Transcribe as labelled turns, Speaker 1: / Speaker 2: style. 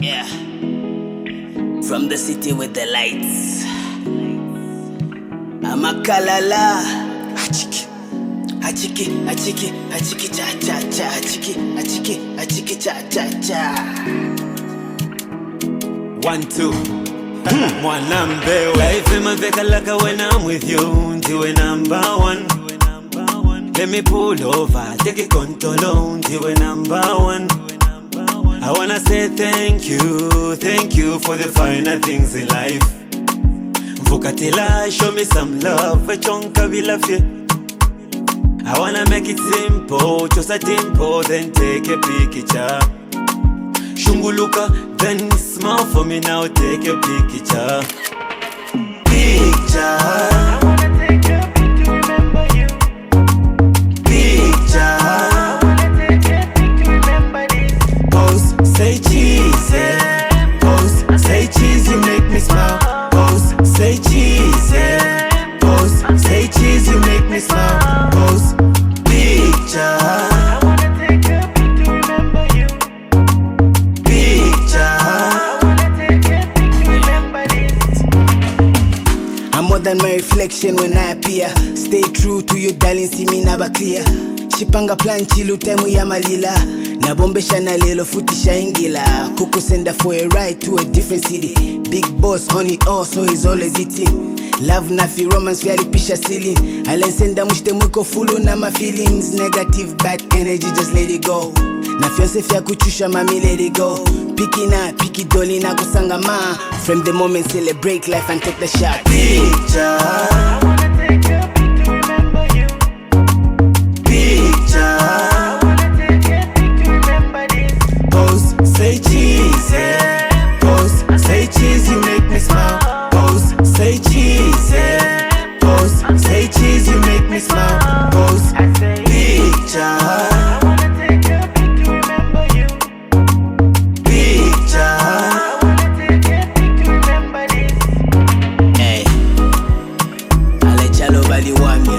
Speaker 1: Yeah, from the city with the lights. I'm a Kalala. Achiki, achiki, achiki, achiki, cha cha cha, achiki, achiki, achiki, cha cha cha.
Speaker 2: 1, 2. Mwanambe life imaveka like when I'm with you, ndiwe number 1. Let me pull over, take it control, ndiwe number 1. I wanna say thank you for the finer things in life. Vukatila, show me some love, chonka vilafye. I wanna make it simple, just a tempo, then take a picture. Shunguluka, then smile for me now, take a picture. Picture.
Speaker 1: I wanna take a pic to remember you.
Speaker 2: Picture.
Speaker 1: I wanna take a pic to remember this.
Speaker 2: Pose, say cheese, yeah. Pose, say cheese, you make me smile. Pose, say cheese, yeah. Pose, say cheese, you make me smile. Pose, picture.
Speaker 1: I wanna take a pic to remember you.
Speaker 2: Picture.
Speaker 1: I wanna take a pic to remember this. I'm more than my reflection when I appear. Stay true to you darling, see me never clear. Shipanga plan chilu temu ya malila. Nabombesha na lelo futisha ingila. Kuku senda for a ride to a different city. Big boss on it all, so he's always eating. Love nafi romance vyalipisha ceiling. Alensenda mushte mwiko fulu na my feelings. Negative bad energy, just let it go. Na fiance fya kuchusha mami, let it go. Piki na piki doli na kusanga ma. From the moment celebrate life and take the shot.
Speaker 2: Picture.
Speaker 1: I wanna take a pic to remember you.
Speaker 2: Picture.
Speaker 1: I wanna take a pic to remember this.
Speaker 2: Pose, say cheese, yeah. Pose, say cheese, you make me smile. Pose, say cheese, yeah. Pose, say cheese, you make me smile. Pose,
Speaker 1: I say
Speaker 2: picture.
Speaker 1: I wanna take a pic to remember you.
Speaker 2: Picture.
Speaker 1: I wanna take a pic to remember this. Hey, ale chalo bali wami.